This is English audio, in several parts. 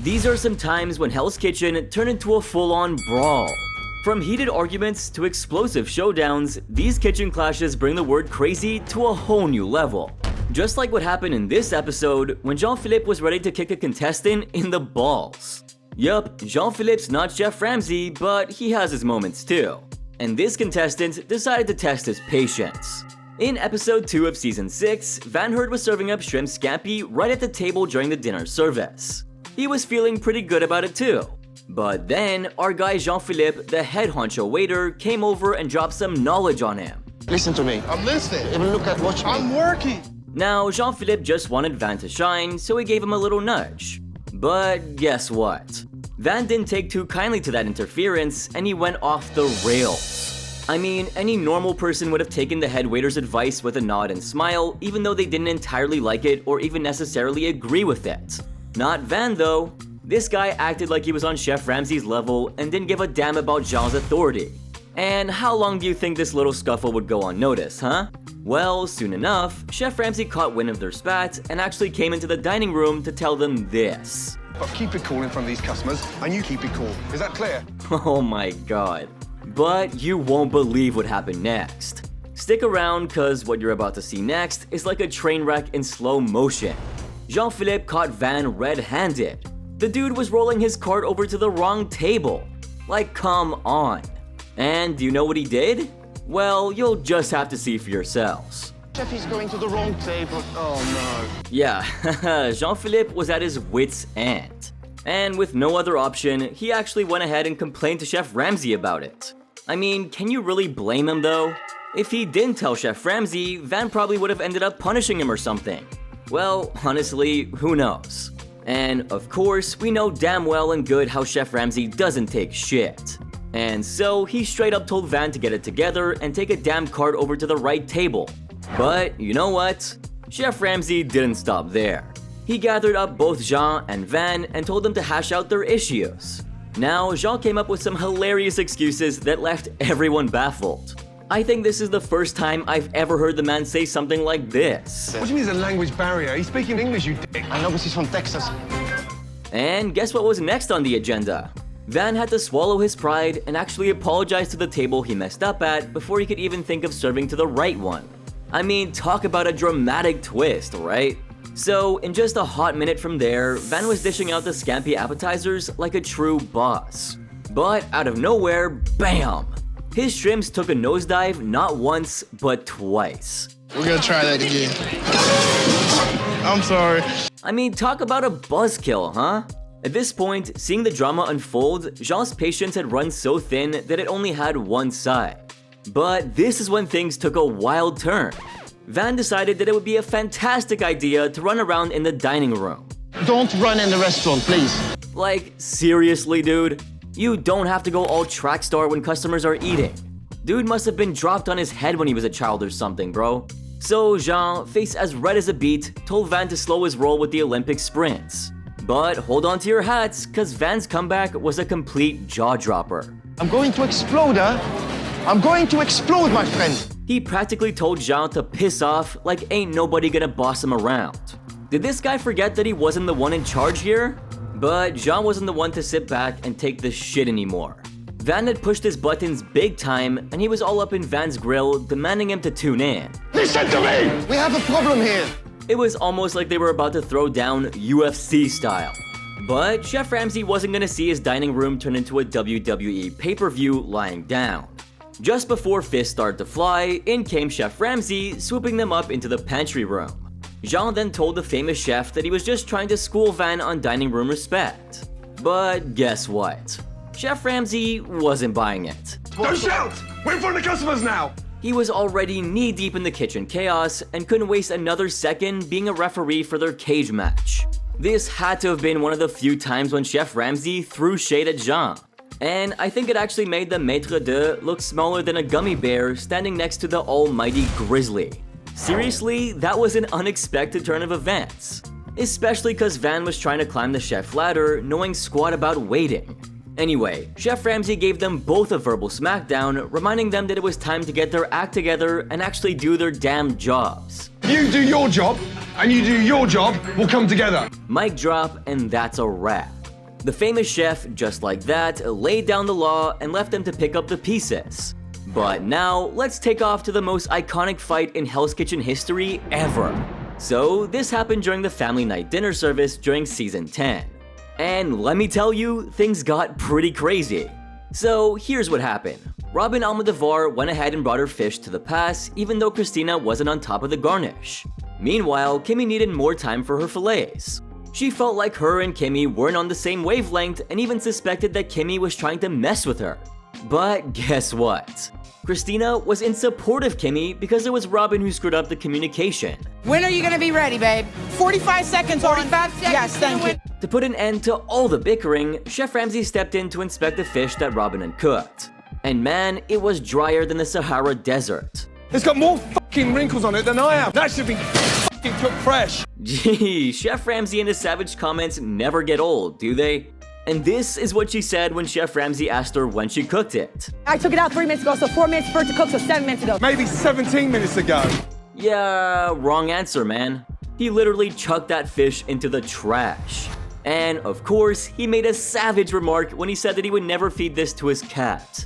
These are some times when Hell's Kitchen turned into a full-on brawl. From heated arguments to explosive showdowns, these kitchen clashes bring the word crazy to a whole new level. Just like what happened in this episode when Jean-Philippe was ready to kick a contestant in the balls. Yup, Jean-Philippe's not Chef Ramsay, but he has his moments too. And this contestant decided to test his patience. In episode 2 of season 6, Van Herd was serving up shrimp scampi right at the table during the dinner service. He was feeling pretty good about it too. But then, our guy Jean-Philippe, the head honcho waiter, came over and dropped some knowledge on him. Listen to me. I'm listening. Even watch me. I'm working. Now, Jean-Philippe just wanted Van to shine, so he gave him a little nudge. But guess what? Van didn't take too kindly to that interference, and he went off the rails. I mean, any normal person would have taken the head waiter's advice with a nod and smile, even though they didn't entirely like it or even necessarily agree with it. Not Van though. This guy acted like he was on Chef Ramsay's level and didn't give a damn about Jean's authority. And how long do you think this little scuffle would go unnoticed, huh? Well, soon enough, Chef Ramsay caught wind of their spat and actually came into the dining room to tell them this. But keep it cool in front of these customers, and you keep it cool. Is that clear? Oh my god. But you won't believe what happened next. Stick around, cause what you're about to see next is like a train wreck in slow motion. Jean-Philippe caught Van red-handed. The dude was rolling his cart over to the wrong table. Like, come on. And do you know what he did? Well, you'll just have to see for yourselves. Chef is going to the wrong table. Oh no. Yeah, Jean-Philippe was at his wit's end. And with no other option, he actually went ahead and complained to Chef Ramsay about it. I mean, can you really blame him though? If he didn't tell Chef Ramsay, Van probably would have ended up punishing him or something. Well, honestly, who knows? And of course, we know damn well and good how Chef Ramsay doesn't take shit. And so he straight up told Van to get it together and take a damn cart over to the right table. But you know what? Chef Ramsay didn't stop there. He gathered up both Jean and Van and told them to hash out their issues. Now, Jean came up with some hilarious excuses that left everyone baffled. I think this is the first time I've ever heard the man say something like this. What do you mean there's a language barrier? He's speaking English, you dick. I know, but he's from Texas. And guess what was next on the agenda? Van had to swallow his pride and actually apologize to the table he messed up at before he could even think of serving to the right one. I mean, talk about a dramatic twist, right? So, in just a hot minute from there, Van was dishing out the scampi appetizers like a true boss. But out of nowhere, bam! His shrimps took a nosedive not once, but twice. We're gonna try that again. I'm sorry. I mean, talk about a buzzkill, huh? At this point, seeing the drama unfold, Jean's patience had run so thin that it only had one side. But this is when things took a wild turn. Van decided that it would be a fantastic idea to run around in the dining room. Don't run in the restaurant, please. Like, seriously, dude? You don't have to go all track star when customers are eating. Dude must have been dropped on his head when he was a child or something, bro. So Jean, face as red as a beet, told Van to slow his roll with the Olympic sprints. But hold on to your hats, cause Van's comeback was a complete jaw-dropper. I'm going to explode, huh? I'm going to explode, my friend. He practically told Jean to piss off like ain't nobody gonna boss him around. Did this guy forget that he wasn't the one in charge here? But Jean wasn't the one to sit back and take this shit anymore. Van had pushed his buttons big time and he was all up in Van's grill, demanding him to tune in. Listen to me! We have a problem here. It was almost like they were about to throw down UFC style. But Chef Ramsay wasn't gonna see his dining room turn into a WWE pay-per-view lying down. Just before fists started to fly, in came Chef Ramsay, swooping them up into the pantry room. Jean then told the famous chef that he was just trying to school Van on dining room respect. But guess what? Chef Ramsay wasn't buying it. Don't shout! We're in front of the customers now! He was already knee-deep in the kitchen chaos and couldn't waste another second being a referee for their cage match. This had to have been one of the few times when Chef Ramsay threw shade at Jean. And I think it actually made the maître d' look smaller than a gummy bear standing next to the almighty grizzly. Seriously, that was an unexpected turn of events. Especially cause Van was trying to climb the chef ladder, knowing squat about waiting. Anyway, Chef Ramsay gave them both a verbal smackdown, reminding them that it was time to get their act together and actually do their damn jobs. You do your job, and you do your job, we'll come together. Mic drop, and that's a wrap. The famous chef, just like that, laid down the law and left them to pick up the pieces. But now, let's take off to the most iconic fight in Hell's Kitchen history ever. So, this happened during the family night dinner service during season 10. And let me tell you, things got pretty crazy. So, here's what happened. Robin Almodovar went ahead and brought her fish to the pass even though Christina wasn't on top of the garnish. Meanwhile, Kimmy needed more time for her fillets. She felt like her and Kimmy weren't on the same wavelength and even suspected that Kimmy was trying to mess with her. But guess what? Christina was in support of Kimmy because it was Robin who screwed up the communication. When are you gonna be ready, babe? 45 seconds. 45 seconds. Yes, thank you. To put an end to all the bickering, Chef Ramsay stepped in to inspect the fish that Robin had cooked. And man, it was drier than the Sahara Desert. It's got more fucking wrinkles on it than I have. That should be fucking cooked fresh. Gee, Chef Ramsay and his savage comments never get old, do they? And this is what she said when Chef Ramsay asked her when she cooked it. I took it out 3 minutes ago, so 4 minutes for it to cook, so 7 minutes ago. Maybe 17 minutes ago. Yeah, wrong answer, man. He literally chucked that fish into the trash. And of course, he made a savage remark when he said that he would never feed this to his cat.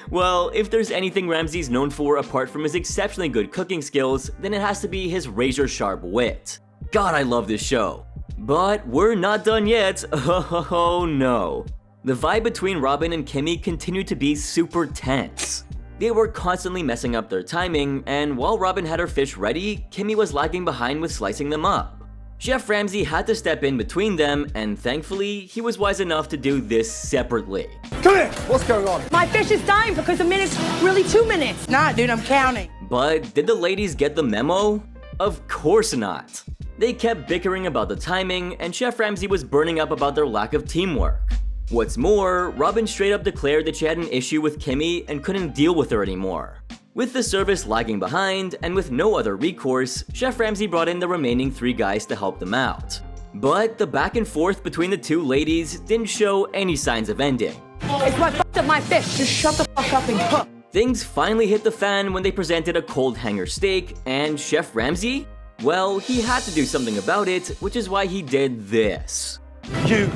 Well, if there's anything Ramsay's known for apart from his exceptionally good cooking skills, then it has to be his razor-sharp wit. God, I love this show. But we're not done yet. Oh no. The vibe between Robin and Kimmy continued to be super tense. They were constantly messing up their timing, and while Robin had her fish ready, Kimmy was lagging behind with slicing them up. Chef Ramsay had to step in between them, and thankfully, he was wise enough to do this separately. Come here. What's going on? My fish is dying because the minute's really 2 minutes. Nah, dude, I'm counting. But did the ladies get the memo? Of course not. They kept bickering about the timing, and Chef Ramsay was burning up about their lack of teamwork. What's more, Robin straight up declared that she had an issue with Kimmy and couldn't deal with her anymore. With the service lagging behind, and with no other recourse, Chef Ramsay brought in the remaining 3 guys to help them out. But the back and forth between the 2 ladies didn't show any signs of ending. It's what fucked up my fish. Just shut the fuck up and cook. Things finally hit the fan when they presented a cold hanger steak, and Chef Ramsay? Well, he had to do something about it, which is why he did this. You.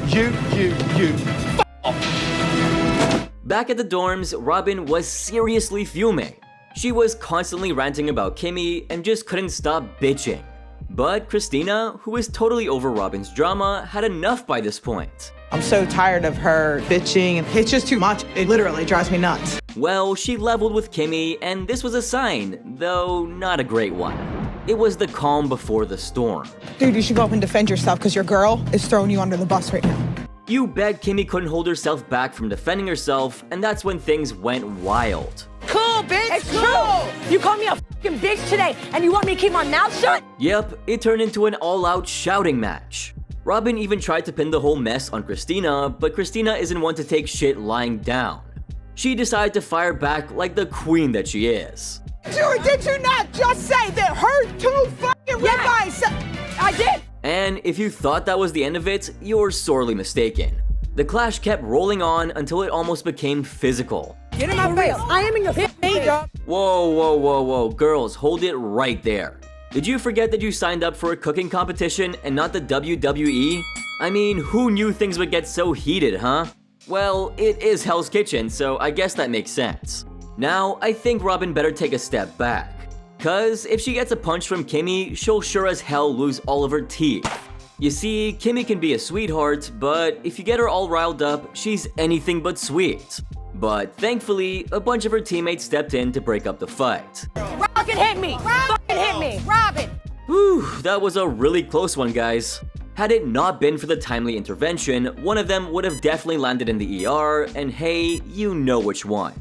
Back at the dorms, Robin was seriously fuming. She was constantly ranting about Kimmy and just couldn't stop bitching. But Christina, who was totally over Robin's drama, had enough by this point. I'm so tired of her bitching. It's just too much. It literally drives me nuts. Well, she leveled with Kimmy, and this was a sign, though not a great one. It was the calm before the storm. Dude, you should go up and defend yourself because your girl is throwing you under the bus right now. You bet Kimmy couldn't hold herself back from defending herself, and that's when things went wild. Cool, bitch. It's true. You called me a fucking bitch today, and you want me to keep my mouth shut? Yep, it turned into an all-out shouting match. Robin even tried to pin the whole mess on Christina, but Christina isn't one to take shit lying down. She decided to fire back like the queen that she is. Did you not just say that her 2 fucking ribeyes? I did. And if you thought that was the end of it, you're sorely mistaken. The clash kept rolling on until it almost became physical. Get in my face. I am in your face. Whoa, girls, hold it right there. Did you forget that you signed up for a cooking competition and not the WWE? I mean, who knew things would get so heated, huh? Well, it is Hell's Kitchen, so I guess that makes sense. Now, I think Robin better take a step back. Cause if she gets a punch from Kimmy, she'll sure as hell lose all of her teeth. You see, Kimmy can be a sweetheart, but if you get her all riled up, she's anything but sweet. But thankfully, a bunch of her teammates stepped in to break up the fight. Fucking hit me. Fucking hit me. Robin. Whew, that was a really close one, guys. Had it not been for the timely intervention, one of them would have definitely landed in the ER, and hey, you know which one.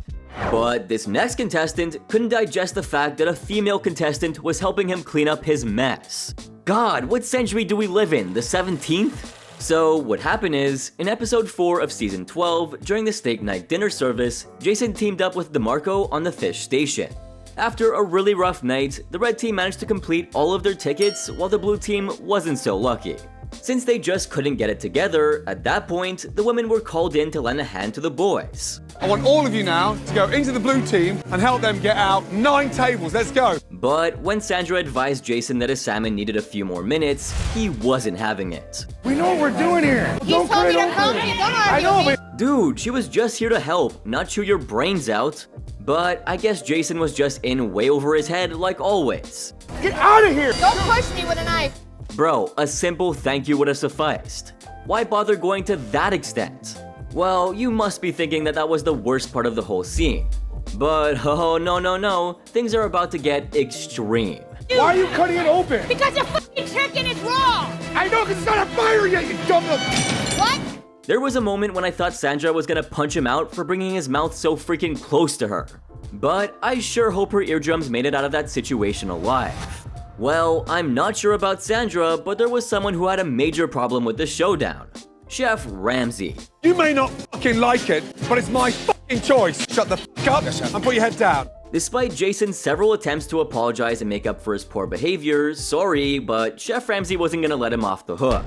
But this next contestant couldn't digest the fact that a female contestant was helping him clean up his mess. God, what century do we live in, the 17th? So what happened is, in episode 4 of season 12, during the steak night dinner service, Jason teamed up with DeMarco on the fish station. After a really rough night, the red team managed to complete all of their tickets while the blue team wasn't so lucky. Since they just couldn't get it together, at that point, the women were called in to lend a hand to the boys. I want all of you now to go into the blue team and help them get out 9 tables. Let's go. But when Sandra advised Jason that his salmon needed a few more minutes, he wasn't having it. We know what we're doing here. He told me to come here. Don't argue I know, with me. but Dude, she was just here to help, not chew your brains out. But I guess Jason was just in way over his head like always. get out of here. Don't push me with a knife. Bro, a simple thank you would have sufficed. Why bother going to that extent? Well, you must be thinking that that was the worst part of the whole scene. But oh no, things are about to get extreme. Why are you cutting it open? Because your fucking chicken is raw. I know, because it's not on fire yet, you dumb little... What? There was a moment when I thought Sandra was gonna punch him out for bringing his mouth so freaking close to her. But I sure hope her eardrums made it out of that situation alive. Well, I'm not sure about Sandra, but there was someone who had a major problem with the showdown. Chef Ramsay. You may not fucking like it, but it's my fucking choice. Shut the fuck up and put your head down. Despite Jason's several attempts to apologize and make up for his poor behavior, sorry, but Chef Ramsay wasn't gonna let him off the hook.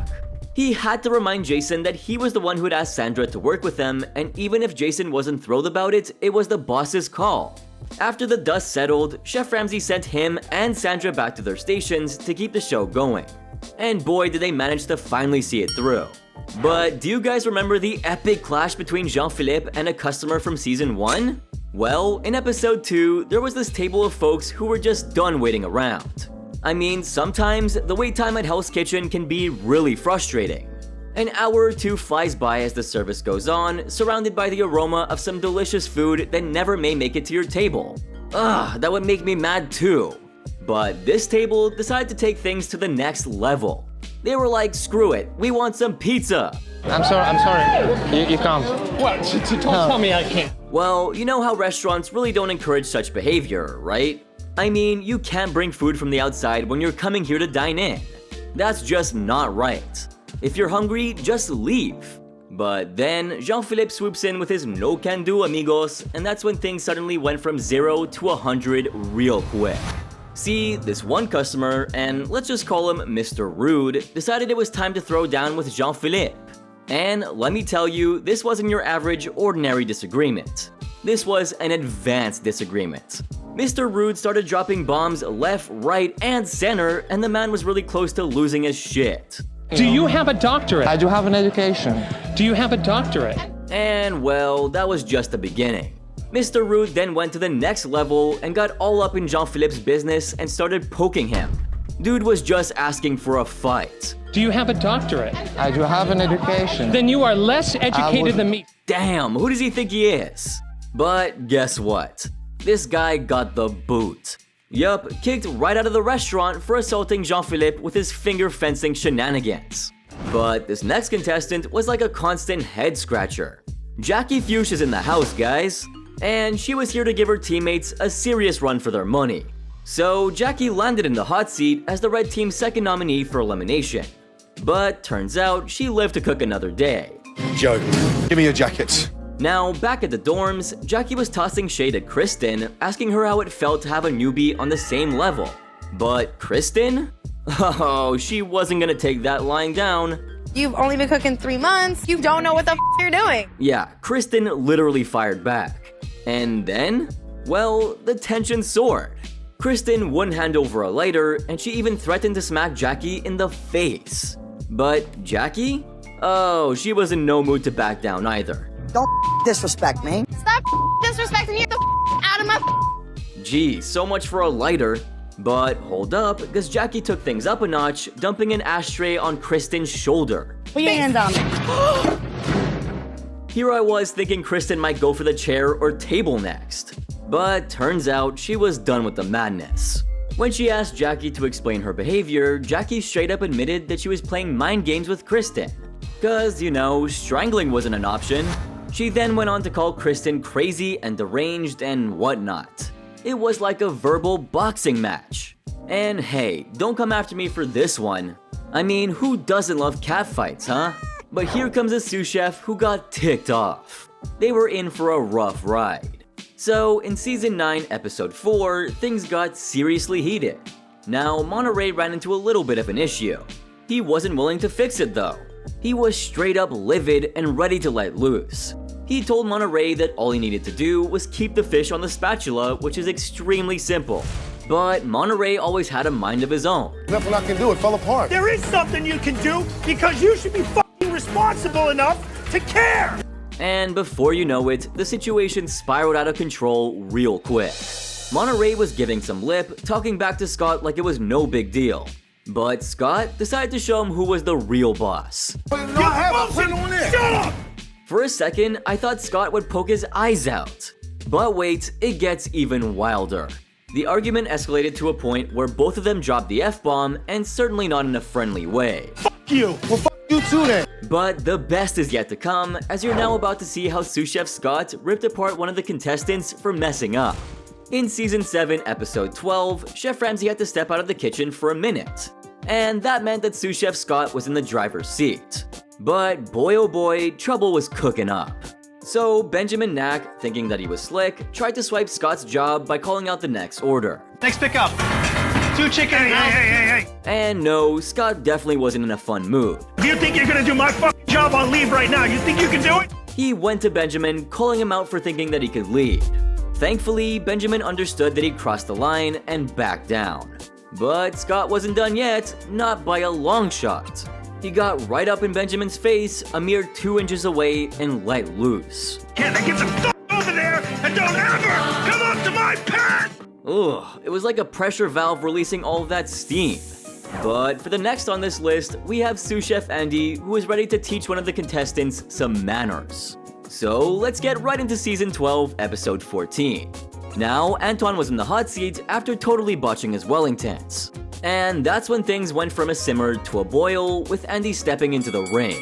He had to remind Jason that he was the one who had asked Sandra to work with them, and even if Jason wasn't thrilled about it, it was the boss's call. After the dust settled, Chef Ramsay sent him and Sandra back to their stations to keep the show going. And boy, did they manage to finally see it through. But do you guys remember the epic clash between Jean-Philippe and a customer from season 1? Well, in episode 2, there was this table of folks who were just done waiting around. I mean, sometimes the wait time at Hell's Kitchen can be really frustrating. An hour or two flies by as the service goes on, surrounded by the aroma of some delicious food that never may make it to your table. Ugh, that would make me mad too. But this table decided to take things to the next level. They were like, screw it, we want some pizza. I'm sorry. You can't. What? Don't tell me I can't. Well, you know how restaurants really don't encourage such behavior, right? I mean, you can't bring food from the outside when you're coming here to dine in. That's just not right. If you're hungry, just leave. But then, Jean-Philippe swoops in with his no can do amigos, and that's when things suddenly went from 0 to 100 real quick. See, this one customer, and let's just call him Mr. Rude, decided it was time to throw down with Jean-Philippe. And let me tell you, this wasn't your average, ordinary disagreement. This was an advanced disagreement. Mr. Rude started dropping bombs left, right, and center, and the man was really close to losing his shit. Do you have a doctorate? I do have an education. Do you have a doctorate? And well, that was just the beginning. Mr. Rude then went to the next level and got all up in Jean-Philippe's business and started poking him. Dude was just asking for a fight. Do you have a doctorate? I do have an education. Then you are less educated than me. Damn, who does he think he is? But guess what? This guy got the boot. Yup, kicked right out of the restaurant for assaulting Jean-Philippe with his finger fencing shenanigans. But this next contestant was like a constant head scratcher. Jackie Fuchs is in the house, guys. And she was here to give her teammates a serious run for their money. So Jackie landed in the hot seat as the red team's second nominee for elimination. But turns out she lived to cook another day. Joe, give me your jackets. Now, back at the dorms, Jackie was tossing shade at Kristen, asking her how it felt to have a newbie on the same level. But Kristen? Oh, she wasn't gonna take that lying down. You've only been cooking 3 months. You don't know what the you're doing. Yeah, Kristen literally fired back. And then? Well, the tension soared. Kristen wouldn't hand over a lighter, and she even threatened to smack Jackie in the face. But Jackie? Oh, she was in no mood to back down either. Don't disrespect me. Stop disrespecting me. Get the out of my. Gee, so much for a lighter. But hold up, because Jackie took things up a notch, dumping an ashtray on Kristen's shoulder. Put your hands on me. Here I was thinking Kristen might go for the chair or table next. But turns out she was done with the madness. When she asked Jackie to explain her behavior, Jackie straight up admitted that she was playing mind games with Kristen. Cause, you know, strangling wasn't an option. She then went on to call Kristen crazy and deranged and whatnot. It was like a verbal boxing match. And hey, don't come after me for this one. I mean, who doesn't love catfights, huh? But here comes a sous chef who got ticked off. They were in for a rough ride. So, in Season 9, Episode 4, things got seriously heated. Now, Monterey ran into a little bit of an issue. He wasn't willing to fix it though. He was straight up livid and ready to let loose. He told Monterey that all he needed to do was keep the fish on the spatula, which is extremely simple. But Monterey always had a mind of his own. Nothing I can do, it fell apart. There is something you can do because you should be fucking responsible enough to care. And before you know it, the situation spiraled out of control real quick. Monterey was giving some lip, talking back to Scott like it was no big deal. But Scott decided to show him who was the real boss. Shut up! For a second, I thought Scott would poke his eyes out. But wait, it gets even wilder. The argument escalated to a point where both of them dropped the F-bomb, and certainly not in a friendly way. Fuck you. Well, fuck you too then. But the best is yet to come, as you're now about to see how sous chef Scott ripped apart one of the contestants for messing up. In Season 7, Episode 12, Chef Ramsay had to step out of the kitchen for a minute. And that meant that sous chef Scott was in the driver's seat. But boy oh boy, trouble was cooking up. So Benjamin Knack, thinking that he was slick, tried to swipe Scott's job by calling out the next order. Next pickup. 2 chicken. Hey. And no, Scott definitely wasn't in a fun mood. Do you think you're gonna do my fucking job on leave right now? You think you can do it? He went to Benjamin, calling him out for thinking that he could lead. Thankfully, Benjamin understood that he'd crossed the line and backed down. But Scott wasn't done yet, not by a long shot. He got right up in Benjamin's face, a mere 2 inches away, and let loose. Can I get some over there and don't ever come up to my pad? Ugh, it was like a pressure valve releasing all of that steam. But for the next on this list, we have sous chef Andy, who is ready to teach one of the contestants some manners. So let's get right into Season 12, Episode 14. Now, Anton was in the hot seat after totally botching his Wellingtons. And that's when things went from a simmer to a boil, with Andy stepping into the ring.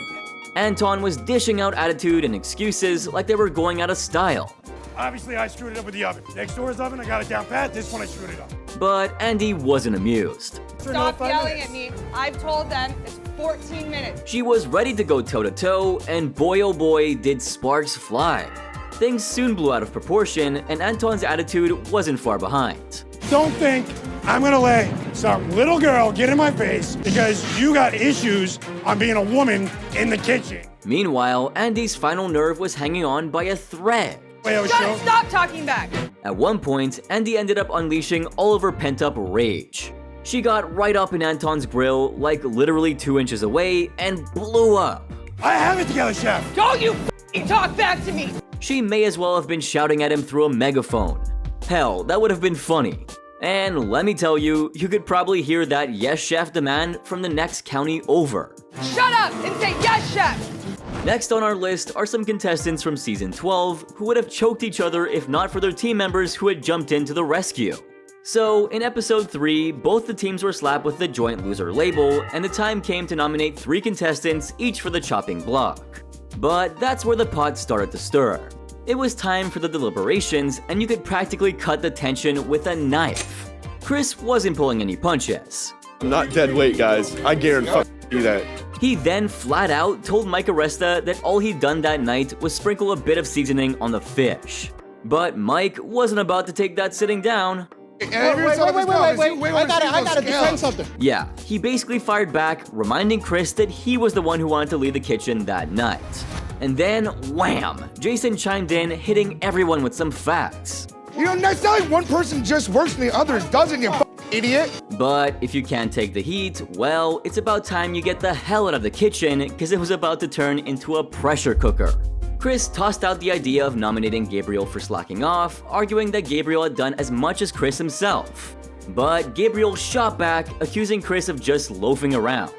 Anton was dishing out attitude and excuses like they were going out of style. Obviously, I screwed it up with the oven. Next door's oven, I got it down pat. This one, I screwed it up. But Andy wasn't amused. Stop yelling at me. I've told them it's 14 minutes. She was ready to go toe-to-toe, and boy oh boy did sparks fly. Things soon blew out of proportion, and Anton's attitude wasn't far behind. Don't think I'm gonna let some little girl get in my face because you got issues on being a woman in the kitchen. Meanwhile, Andy's final nerve was hanging on by a thread. Stop talking back. At one point, Andy ended up unleashing all of her pent-up rage. She got right up in Anton's grill, like literally 2 inches away, and blew up. I have it together, chef. Don't you f***ing talk back to me. She may as well have been shouting at him through a megaphone. Hell, that would have been funny. And let me tell you, you could probably hear that yes chef demand from the next county over. Shut up and say yes, chef. Next on our list are some contestants from Season 12 who would have choked each other if not for their team members who had jumped in to the rescue. So, in Episode 3, both the teams were slapped with the joint loser label, and the time came to nominate 3 contestants, each for the chopping block. But that's where the pot started to stir. It was time for the deliberations, and you could practically cut the tension with a knife. Chris wasn't pulling any punches. I'm not dead weight, guys. I guarantee you that. He then flat out told Mike Aresta that all he'd done that night was sprinkle a bit of seasoning on the fish. But Mike wasn't about to take that sitting down. Wait. I gotta defend something. Yeah, he basically fired back, reminding Chris that he was the one who wanted to lead the kitchen that night. And then, wham! Jason chimed in, hitting everyone with some facts. You know, it's not like one person just works and the others doesn't, you idiot. But if you can't take the heat, well, it's about time you get the hell out of the kitchen, because it was about to turn into a pressure cooker. Chris tossed out the idea of nominating Gabriel for slacking off, arguing that Gabriel had done as much as Chris himself. But Gabriel shot back, accusing Chris of just loafing around.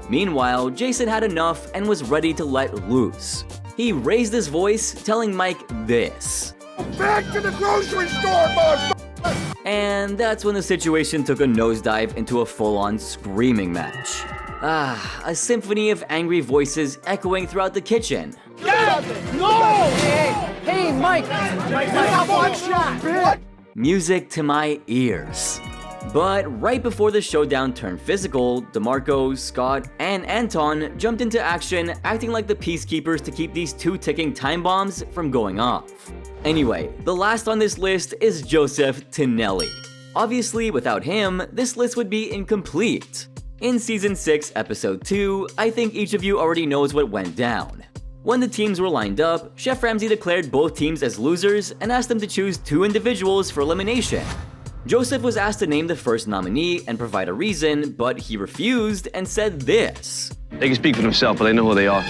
Meanwhile, Jason had enough and was ready to let loose. He raised his voice, telling Mike this. Back to the grocery store, motherfucker! And that's when the situation took a nosedive into a full-on screaming match. A symphony of angry voices echoing throughout the kitchen. No! Hey, Mike. One shot. Music to my ears. But right before the showdown turned physical, DeMarco, Scott, and Anton jumped into action, acting like the peacekeepers to keep these 2 ticking time bombs from going off. Anyway, the last on this list is Joseph Tinelli. Obviously, without him, this list would be incomplete. In Season 6, Episode 2, I think each of you already knows what went down. When the teams were lined up, Chef Ramsay declared both teams as losers and asked them to choose 2 individuals for elimination. Joseph was asked to name the first nominee and provide a reason, but he refused and said this. They can speak for themselves, but they know who they are.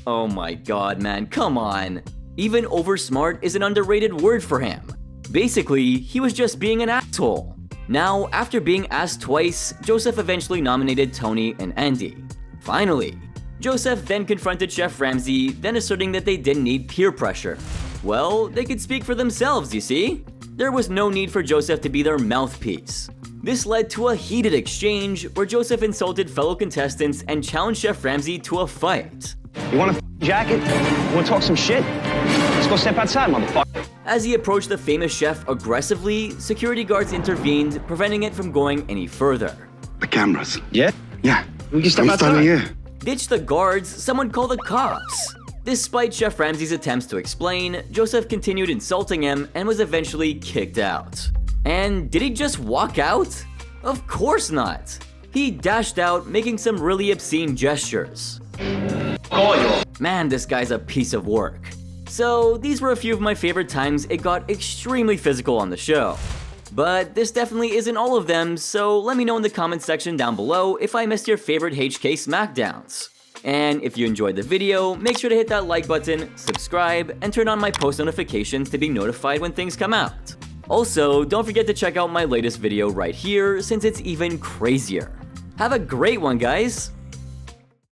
Oh my god, man, come on. Even oversmart is an underrated word for him. Basically, he was just being an asshole. Now, after being asked twice, Joseph eventually nominated Tony and Andy. Finally, Joseph then confronted Chef Ramsay, then asserting that they didn't need peer pressure. Well, they could speak for themselves, you see? There was no need for Joseph to be their mouthpiece. This led to a heated exchange where Joseph insulted fellow contestants and challenged Chef Ramsay to a fight. You want a jacket? You want to talk some shit? Let's go step outside, motherfucker. As he approached the famous chef aggressively, security guards intervened, preventing it from going any further. The cameras. Yeah? Yeah. We can step outside. Here. Ditch the guards, someone call the cops. Despite Chef Ramsay's attempts to explain, Joseph continued insulting him and was eventually kicked out. And did he just walk out? Of course not. He dashed out, making some really obscene gestures. Man, this guy's a piece of work. So these were a few of my favorite times it got extremely physical on the show. But this definitely isn't all of them, so let me know in the comments section down below if I missed your favorite HK Smackdowns. And if you enjoyed the video, make sure to hit that like button, subscribe, and turn on my post notifications to be notified when things come out. Also, don't forget to check out my latest video right here since it's even crazier. Have a great one, guys!